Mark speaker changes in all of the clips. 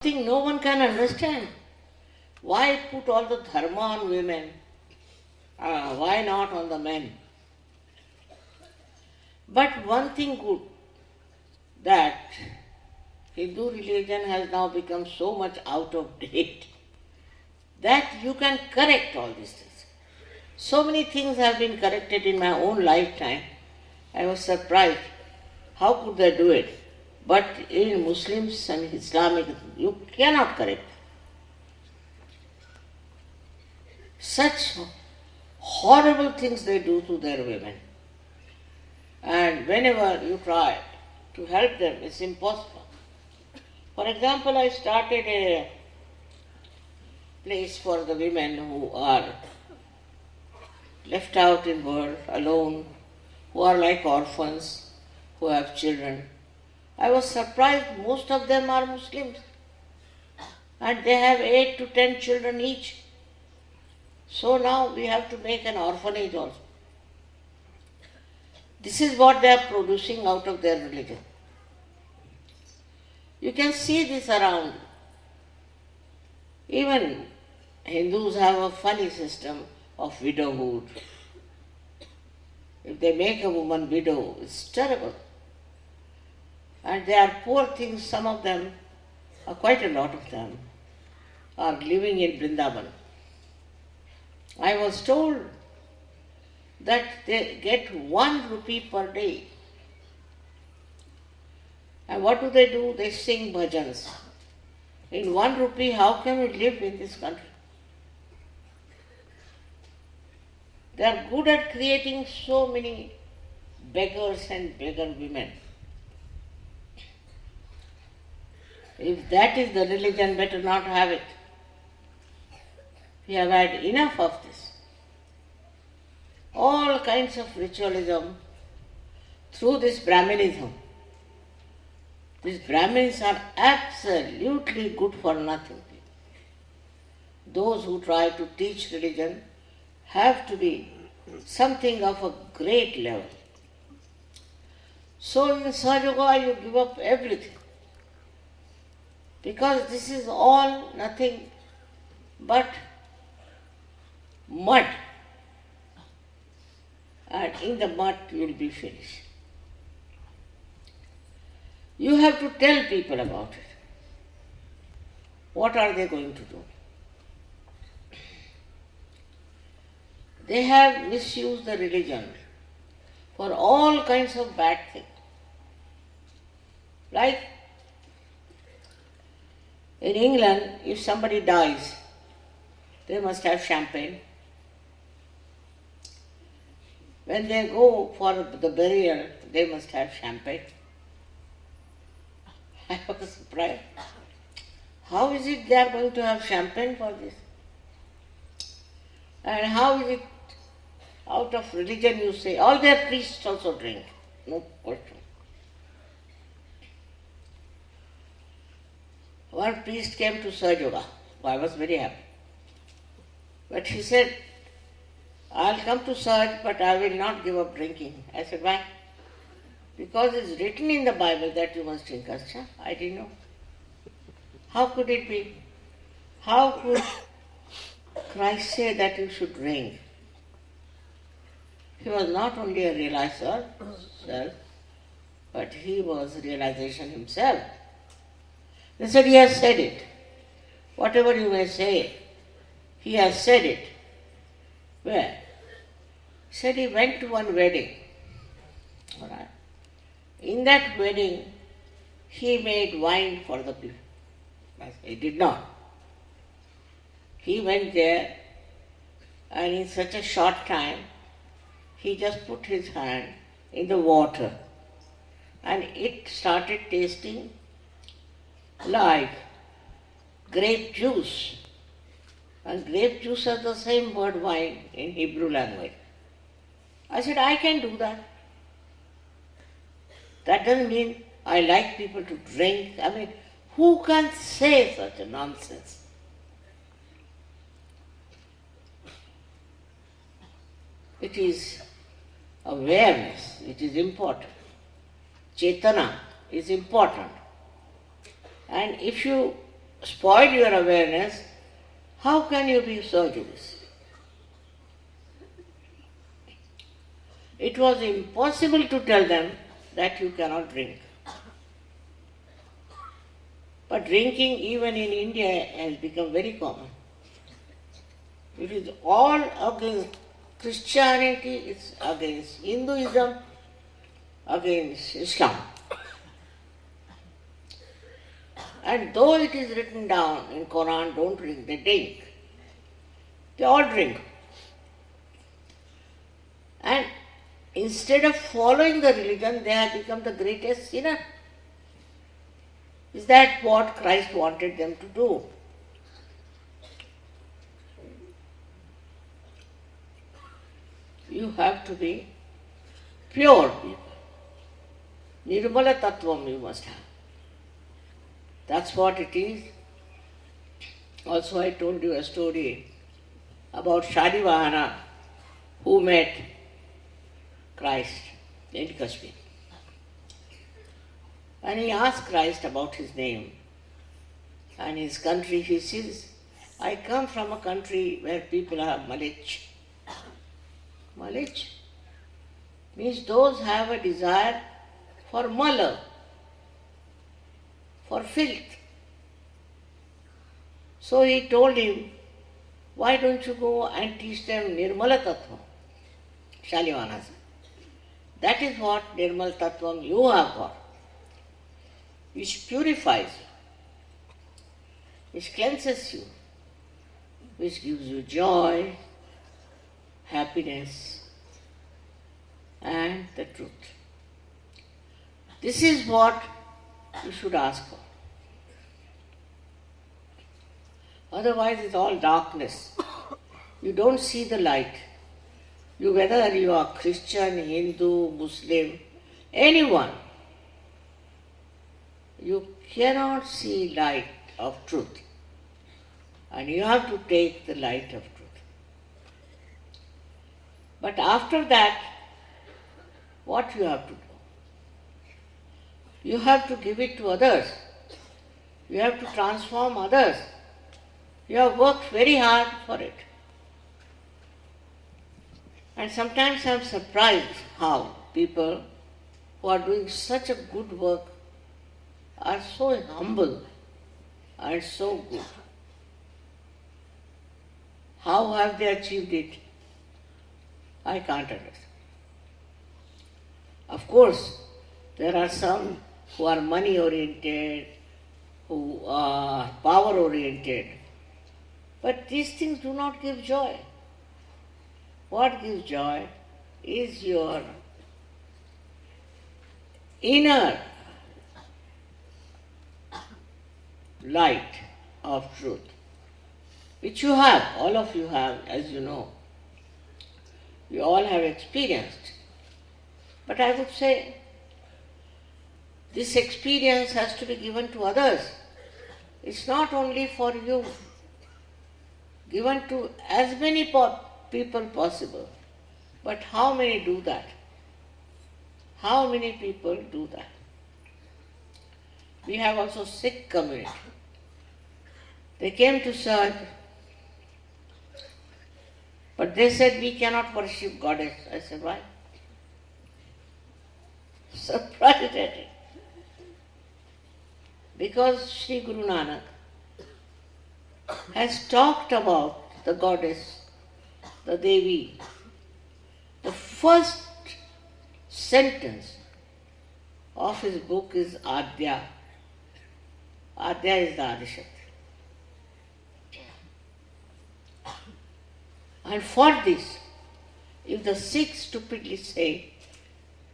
Speaker 1: Thing no one can understand. Why put all the dharma on women? Why not on the men? But one thing good, that Hindu religion has now become so much out of date that you can correct all these things. So many things have been corrected in my own lifetime. I was surprised. How could they do it? But in Muslims and Islamic, you cannot correct. Such horrible things they do to their women. And whenever you try to help them, it's impossible. For example, I started a place for the women who are left out in the world, alone, who are like orphans, who have children. I was surprised, most of them are Muslims. And they have 8 to 10 children each. So now we have to make an orphanage also. This is what they are producing out of their religion. You can see this around. Even Hindus have a funny system of widowhood. If they make a woman widow, it's terrible. And they are poor things, some of them, quite a lot of them, are living in Vrindavan. I was told that they get 1 rupee per day. And what do? They sing bhajans. In 1 rupee, how can we live in this country? They are good at creating so many beggars and beggar women. If that is the religion, better not have it. We have had enough of this. All kinds of ritualism through this Brahminism. These Brahmins are absolutely good for nothing. Those who try to teach religion have to be something of a great level. So in Sahaja you give up everything. Because this is all nothing but mud. And in the mud you will be finished. You have to tell people about it. What are they going to do? They have misused the religion for all kinds of bad things. Like in England, if somebody dies, they must have champagne. When they go for the burial, they must have champagne. I was surprised. How is it they are going to have champagne for this? And how is it out of religion you say? All their priests also drink. No question. One priest came to Sahaja. I was very happy. But he said, I'll come to Sahaj, but I will not give up drinking. I said, why? Because it's written in the Bible that you must drink. Acha, I didn't know. How could it be? How could Christ say that you should drink? He was not only a realizer, but he was realization himself. They said, he has said it. Whatever you may say, he has said it. Where? He said he went to one wedding. All right. In that wedding, he made wine for the people. He did not. He went there, and in such a short time, he just put his hand in the water, and it started tasting like grape juice. And grape juice is the same word wine in Hebrew language. I said, I can do that. That doesn't mean I like people to drink. I mean, who can say such a nonsense? It is awareness, it is important. Chetana is important. And if you spoil your awareness, how can you be so Jewish? It was impossible to tell them that you cannot drink. But drinking even in India has become very common. It is all against Christianity, it's against Hinduism, against Islam. And though it is written down in Quran, don't drink, they drink. They all drink. And instead of following the religion, they have become the greatest sinner. Is that what Christ wanted them to do? You have to be pure people. NIRMALA tattvam you must have. That's what it is. Also I told you a story about SHRI who met Christ in Kashmir. And he asked Christ about his name and his country. He says, I come from a country where people are Malich. Malich means those have a desire for mala, for filth. So he told him, why don't you go and teach them Nirmala Tattva? Shalivana said. That is what Nirmal Tattvam you have got, which purifies you, which cleanses you, which gives you joy, happiness, and the truth. This is what you should ask for. Otherwise it's all darkness. You don't see the light. Whether you are Christian, Hindu, Muslim, anyone, you cannot see light of truth. And you have to take the light of truth. But after that, what you have to do? You have to give it to others. You have to transform others. You have worked very hard for it. And sometimes I am surprised how people who are doing such a good work are so humble and so good. How have they achieved it? I can't understand. Of course, there are some who are money oriented, who are power oriented, but these things do not give joy. What gives joy is your inner light of truth, which you have, all of you have, as you know. You all have experienced. But I would say this experience has to be given to others. It's not only for you, given to as many people possible. But how many do that? How many people do that? We have also Sikh community. They came to serve, but they said we cannot worship goddess. I said, why? Surprised at it. Because Sri Guru Nanak has talked about the goddess, the Devi. The first sentence of his book is Adya. Adya is the Adishakti. And for this, if the Sikhs stupidly say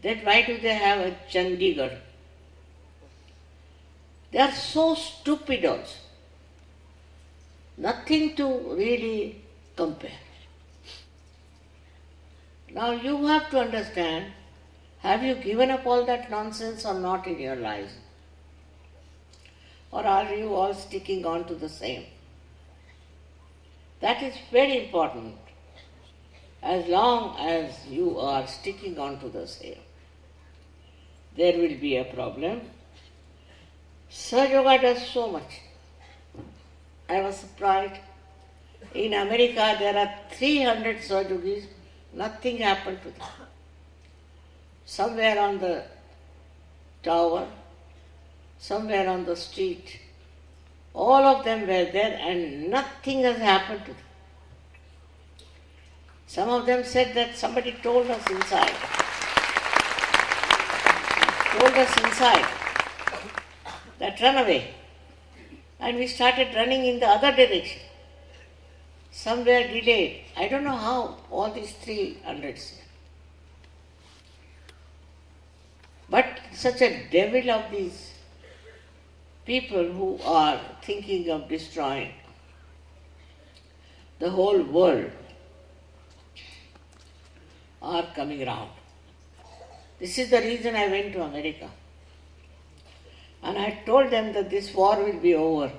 Speaker 1: that why do they have a Chandigarh? They are so stupid also. Nothing to really compare. Now you have to understand, have you given up all that nonsense or not in your lives? Or are you all sticking on to the same? That is very important. As long as you are sticking on to the same, there will be a problem. Sahaja Yoga does so much. I was surprised. In America there are 300 Sahajogis, nothing happened to them. Somewhere on the tower, somewhere on the street, all of them were there and nothing has happened to them. Some of them said that somebody told us inside, that run away. And we started running in the other direction. Some were delayed. I don't know how all these 300. But such a devil of these people who are thinking of destroying the whole world are coming around. This is the reason I went to America. And I told them that this war will be over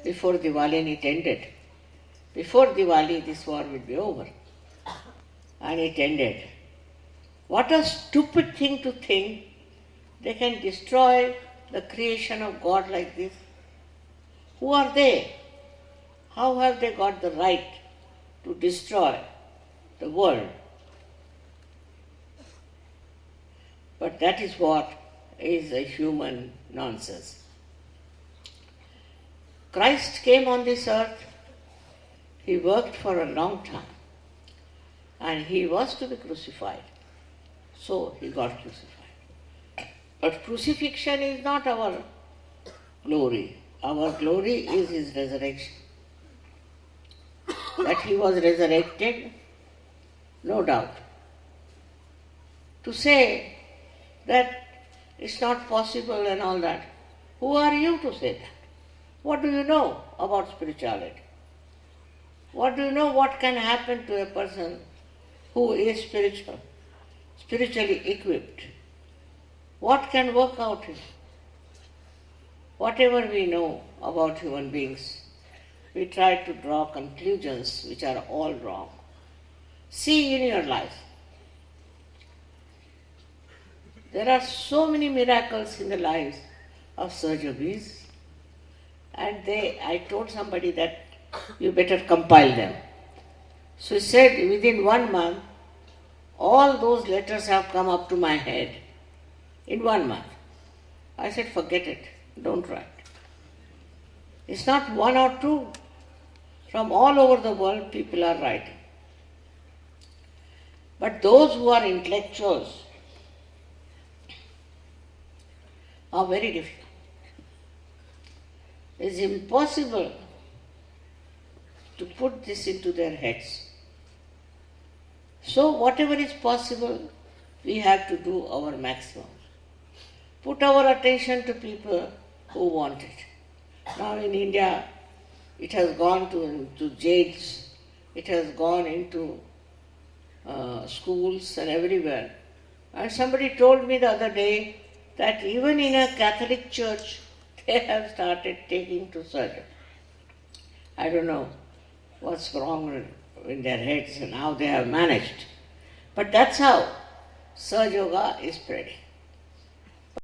Speaker 1: before Diwali, and it ended. Before Diwali, this war will be over. And it ended. What a stupid thing to think they can destroy the creation of God like this. Who are they? How have they got the right to destroy the world? But that is what is a human nonsense. Christ came on this earth. He worked for a long time and he was to be crucified. So he got crucified. But crucifixion is not our glory. Our glory is his resurrection. That he was resurrected, no doubt. To say that it's not possible and all that, who are you to say that? What do you know about spirituality? What do you know what can happen to a person who is spiritually equipped? What can work out here? Whatever we know about human beings, we try to draw conclusions which are all wrong. See in your life. There are so many miracles in the lives of Sahajogis, and I told somebody that you better compile them. So he said, within 1 month, all those letters have come up to my head. In 1 month. I said, forget it, don't write. It's not 1 or 2. From all over the world, people are writing. But those who are intellectuals are very difficult. It's impossible to put this into their heads. So whatever is possible, we have to do our maximum. Put our attention to people who want it. Now in India, it has gone to jails, it has gone into schools and everywhere. And somebody told me the other day that even in a Catholic church, they have started taking to surgery. I don't know what's wrong in their heads and how they have managed. But that's how Sahaja Yoga is spreading.